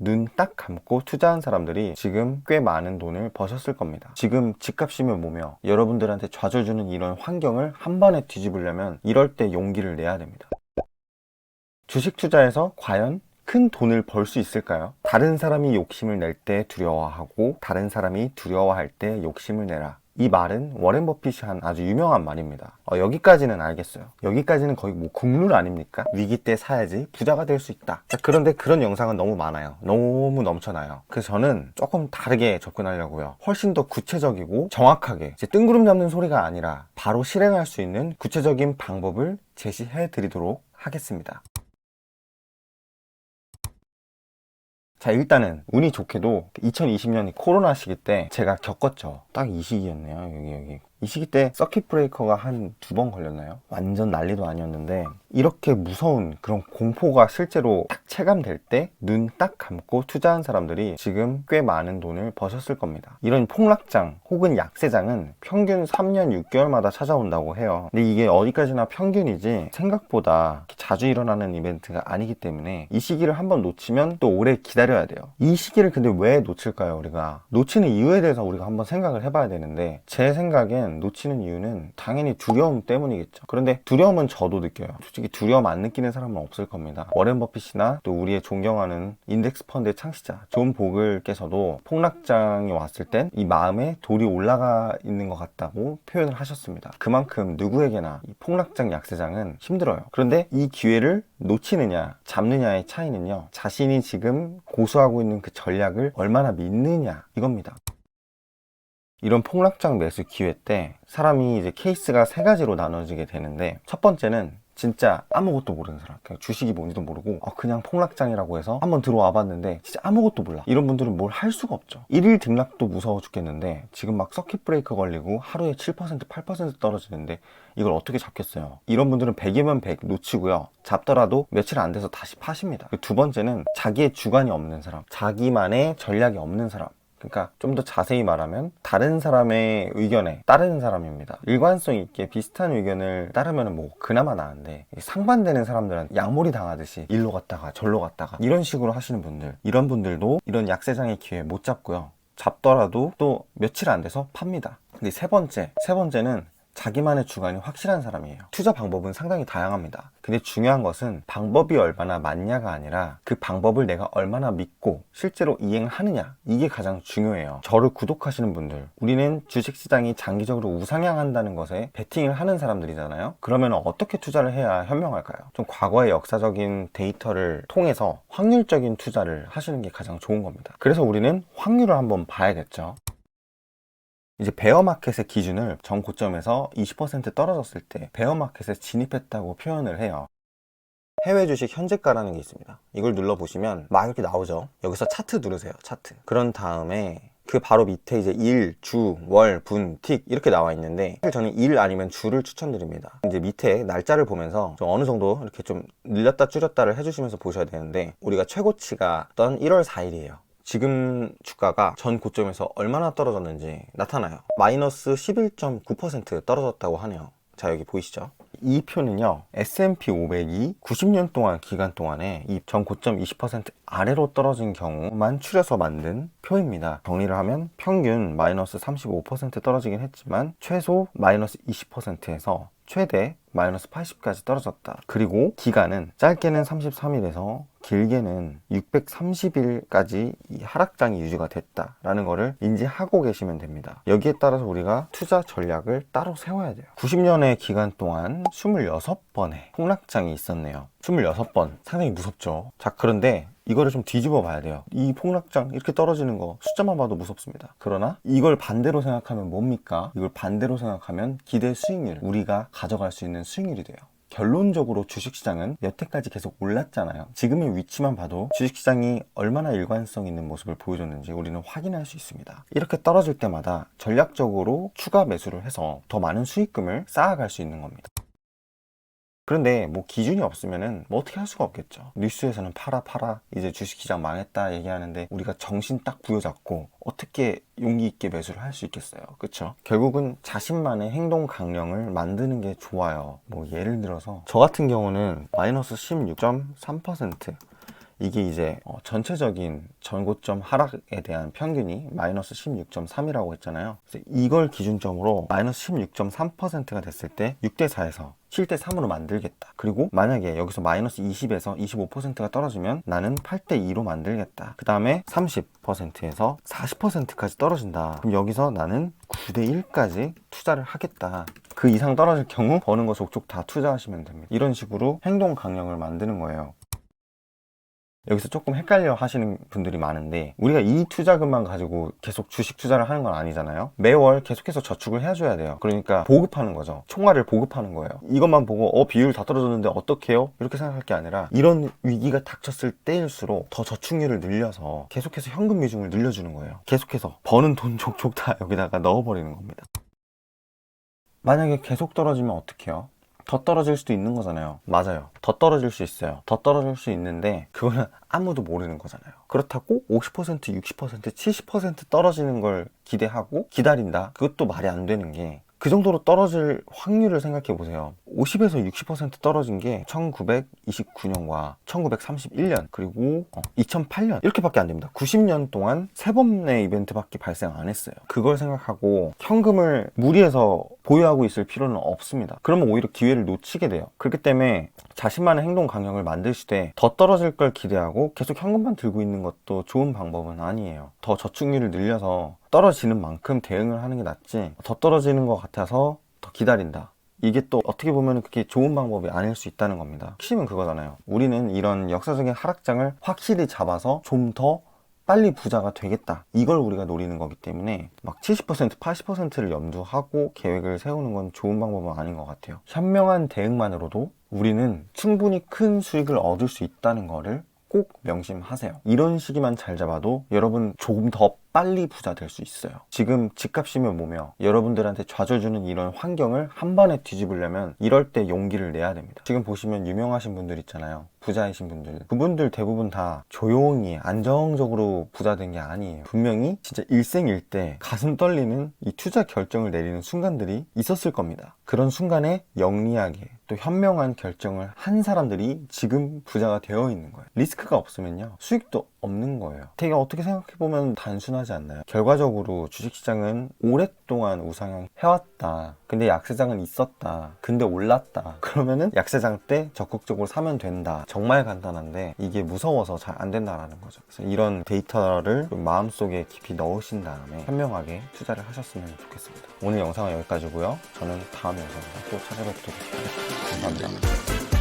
눈 딱 감고 투자한 사람들이 지금 꽤 많은 돈을 버셨을 겁니다. 지금 집값이면 뭐며 여러분들한테 좌절 주는 이런 환경을 한 번에 뒤집으려면 이럴 때 용기를 내야 됩니다. 주식 투자에서 과연 큰 돈을 벌 수 있을까요? 다른 사람이 욕심을 낼 때 두려워하고 다른 사람이 두려워할 때 욕심을 내라. 이 말은 워렌 버핏이 한 아주 유명한 말입니다. 여기까지는 알겠어요. 여기까지는 거의 뭐 국룰 아닙니까? 위기 때 사야지 부자가 될 수 있다. 자, 그런데 그런 영상은 너무 많아요. 너무 넘쳐나요. 그래서 저는 조금 다르게 접근하려고요. 훨씬 더 구체적이고 정확하게 이제 뜬구름 잡는 소리가 아니라 바로 실행할 수 있는 구체적인 방법을 제시해 드리도록 하겠습니다. 자, 일단은 운이 좋게도 2020년 코로나 시기 때 제가 겪었죠. 딱 이 시기였네요. 여기. 이 시기 때 서킷 브레이커가 한 2번 걸렸나요? 완전 난리도 아니었는데 이렇게 무서운 그런 공포가 실제로 딱 체감될 때 눈 딱 감고 투자한 사람들이 지금 꽤 많은 돈을 버셨을 겁니다. 이런 폭락장 혹은 약세장은 평균 3년 6개월마다 찾아온다고 해요. 근데 이게 어디까지나 평균이지 생각보다 자주 일어나는 이벤트가 아니기 때문에 이 시기를 한번 놓치면 또 오래 기다려야 돼요. 이 시기를 근데 왜 놓칠까요? 우리가 놓치는 이유에 대해서 우리가 한번 생각을 해봐야 되는데 제 생각엔 놓치는 이유는 당연히 두려움 때문이겠죠. 그런데 두려움은 저도 느껴요. 솔직히 두려움 안 느끼는 사람은 없을 겁니다. 워렌 버핏이나 또 우리의 존경하는 인덱스 펀드의 창시자 존 보글께서도 폭락장이 왔을 땐 이 마음에 돌이 올라가 있는 것 같다고 표현을 하셨습니다. 그만큼 누구에게나 이 폭락장 약세장은 힘들어요. 그런데 이 기회를 놓치느냐 잡느냐의 차이는요, 자신이 지금 고수하고 있는 그 전략을 얼마나 믿느냐 이겁니다. 이런 폭락장 매수 기회 때 사람이 이제 케이스가 세 가지로 나눠지게 되는데, 첫 번째는 진짜 아무것도 모르는 사람, 그냥 주식이 뭔지도 모르고 그냥 폭락장이라고 해서 한번 들어와 봤는데 진짜 아무것도 몰라. 이런 분들은 뭘 할 수가 없죠. 일일 등락도 무서워 죽겠는데 지금 막 서킷 브레이커 걸리고 하루에 7% 8% 떨어지는데 이걸 어떻게 잡겠어요. 이런 분들은 100이면 100 놓치고요, 잡더라도 며칠 안 돼서 다시 파십니다. 두 번째는 자기의 주관이 없는 사람, 자기만의 전략이 없는 사람, 그러니까 좀 더 자세히 말하면 다른 사람의 의견에 따르는 사람입니다. 일관성 있게 비슷한 의견을 따르면 뭐 그나마 나은데 상반되는 사람들은 양몰이 당하듯이 일로 갔다가 절로 갔다가 이런 식으로 하시는 분들, 이런 분들도 이런 약세장의 기회 못 잡고요, 잡더라도 또 며칠 안 돼서 팝니다. 근데 세 번째는 자기만의 주관이 확실한 사람이에요. 투자 방법은 상당히 다양합니다. 근데 중요한 것은 방법이 얼마나 맞냐가 아니라 그 방법을 내가 얼마나 믿고 실제로 이행하느냐, 이게 가장 중요해요. 저를 구독하시는 분들, 우리는 주식시장이 장기적으로 우상향한다는 것에 베팅을 하는 사람들이잖아요. 그러면 어떻게 투자를 해야 현명할까요? 좀 과거의 역사적인 데이터를 통해서 확률적인 투자를 하시는 게 가장 좋은 겁니다. 그래서 우리는 확률을 한번 봐야겠죠. 이제 베어마켓의 기준을 전 고점에서 20% 떨어졌을 때 베어마켓에 진입했다고 표현을 해요. 해외 주식 현재가라는 게 있습니다. 이걸 눌러보시면 막 이렇게 나오죠. 여기서 차트 누르세요. 차트. 그런 다음에 그 바로 밑에 이제 일, 주, 월, 분, 틱 이렇게 나와 있는데, 사실 저는 일 아니면 주를 추천드립니다. 이제 밑에 날짜를 보면서 좀 어느 정도 이렇게 좀 늘렸다 줄였다를 해주시면서 보셔야 되는데, 우리가 최고치가 던 1월 4일이에요. 지금 주가가 전 고점에서 얼마나 떨어졌는지 나타나요. 마이너스 11.9% 떨어졌다고 하네요. 자, 여기 보이시죠? 이 표는요, S&P 500이 90년 동안 기간 동안에 이 전 고점 20% 아래로 떨어진 경우만 추려서 만든 표입니다. 정리를 하면 평균 마이너스 35% 떨어지긴 했지만 최소 마이너스 20%에서 최대 마이너스 80까지 떨어졌다. 그리고 기간은 짧게는 33일에서 길게는 630일까지 이 하락장이 유지가 됐다라는 거를 인지하고 계시면 됩니다. 여기에 따라서 우리가 투자 전략을 따로 세워야 돼요. 90년의 기간 동안 26번의 폭락장이 있었네요. 26번, 상당히 무섭죠. 자, 그런데 이거를 좀 뒤집어 봐야 돼요. 이 폭락장 이렇게 떨어지는 거 숫자만 봐도 무섭습니다. 그러나 이걸 반대로 생각하면 뭡니까? 이걸 반대로 생각하면 기대 수익률, 우리가 가져갈 수 있는 수익률이 돼요. 결론적으로 주식시장은 여태까지 계속 올랐잖아요. 지금의 위치만 봐도 주식시장이 얼마나 일관성 있는 모습을 보여줬는지 우리는 확인할 수 있습니다. 이렇게 떨어질 때마다 전략적으로 추가 매수를 해서 더 많은 수익금을 쌓아갈 수 있는 겁니다. 그런데 뭐 기준이 없으면은 뭐 어떻게 할 수가 없겠죠. 뉴스에서는 팔아 이제 주식시장 망했다 얘기하는데 우리가 정신 딱 부여잡고 어떻게 용기 있게 매수를 할 수 있겠어요. 그쵸? 결국은 자신만의 행동 강령을 만드는 게 좋아요. 뭐 예를 들어서 저 같은 경우는 마이너스 16.3% 이게 이제 전체적인 전고점 하락에 대한 평균이 마이너스 16.3이라고 했잖아요. 그래서 이걸 기준점으로 마이너스 16.3%가 됐을 때 6대4에서 7대3으로 만들겠다. 그리고 만약에 여기서 마이너스 20에서 25%가 떨어지면 나는 8대2로 만들겠다. 그 다음에 30%에서 40%까지 떨어진다. 그럼 여기서 나는 9대1까지 투자를 하겠다. 그 이상 떨어질 경우 버는 거 족족 다 투자하시면 됩니다. 이런 식으로 행동 강령을 만드는 거예요. 여기서 조금 헷갈려 하시는 분들이 많은데, 우리가 이 투자금만 가지고 계속 주식 투자를 하는 건 아니잖아요. 매월 계속해서 저축을 해줘야 돼요. 그러니까 보급하는 거죠. 총알을 보급하는 거예요. 이것만 보고 비율 다 떨어졌는데 어떡해요? 이렇게 생각할 게 아니라, 이런 위기가 닥쳤을 때일수록 더 저축률을 늘려서 계속해서 현금 비중을 늘려주는 거예요. 계속해서 버는 돈 족족 다 여기다가 넣어버리는 겁니다. 만약에 계속 떨어지면 어떡해요? 더 떨어질 수도 있는 거잖아요. 맞아요. 더 떨어질 수 있어요. 더 떨어질 수 있는데 그거는 아무도 모르는 거잖아요. 그렇다고 50%, 60%, 70% 떨어지는 걸 기대하고 기다린다? 그것도 말이 안 되는 게, 그 정도로 떨어질 확률을 생각해 보세요. 50에서 60% 떨어진 게 1929년과 1931년 그리고 2008년 이렇게밖에 안 됩니다. 90년 동안 3번의 이벤트밖에 발생 안 했어요. 그걸 생각하고 현금을 무리해서 보유하고 있을 필요는 없습니다. 그러면 오히려 기회를 놓치게 돼요. 그렇기 때문에 자신만의 행동 강령을 만드실 때 더 떨어질 걸 기대하고 계속 현금만 들고 있는 것도 좋은 방법은 아니에요. 더 저축률을 늘려서 떨어지는 만큼 대응을 하는 게 낫지, 더 떨어지는 것 같아서 더 기다린다, 이게 또 어떻게 보면 그게 좋은 방법이 아닐 수 있다는 겁니다. 핵심은 그거잖아요. 우리는 이런 역사적인 하락장을 확실히 잡아서 좀 더 빨리 부자가 되겠다, 이걸 우리가 노리는 거기 때문에 막 70%, 80%를 염두하고 계획을 세우는 건 좋은 방법은 아닌 것 같아요. 현명한 대응만으로도 우리는 충분히 큰 수익을 얻을 수 있다는 거를 꼭 명심하세요. 이런 시기만 잘 잡아도 여러분 조금 더 빨리 부자 될 수 있어요. 지금 집값이면 뭐며 여러분들한테 좌절 주는 이런 환경을 한 번에 뒤집으려면 이럴 때 용기를 내야 됩니다. 지금 보시면 유명하신 분들 있잖아요. 부자이신 분들. 그분들 대부분 다 조용히 안정적으로 부자 된 게 아니에요. 분명히 진짜 일생일대 가슴 떨리는 이 투자 결정을 내리는 순간들이 있었을 겁니다. 그런 순간에 영리하게 또 현명한 결정을 한 사람들이 지금 부자가 되어 있는 거예요. 리스크가 없으면요, 수익도 없는 거예요. 되게 어떻게 생각해보면 단순하지 않나요? 결과적으로 주식시장은 오랫동안 우상향 해왔다. 근데 약세장은 있었다. 근데 올랐다. 그러면은 약세장 때 적극적으로 사면 된다. 정말 간단한데 이게 무서워서 잘 안 된다라는 거죠. 그래서 이런 데이터를 좀 마음속에 깊이 넣으신 다음에 현명하게 투자를 하셨으면 좋겠습니다. 오늘 영상은 여기까지고요. 저는 다음 영상에서 또 찾아뵙도록 하겠습니다. 감사합니다.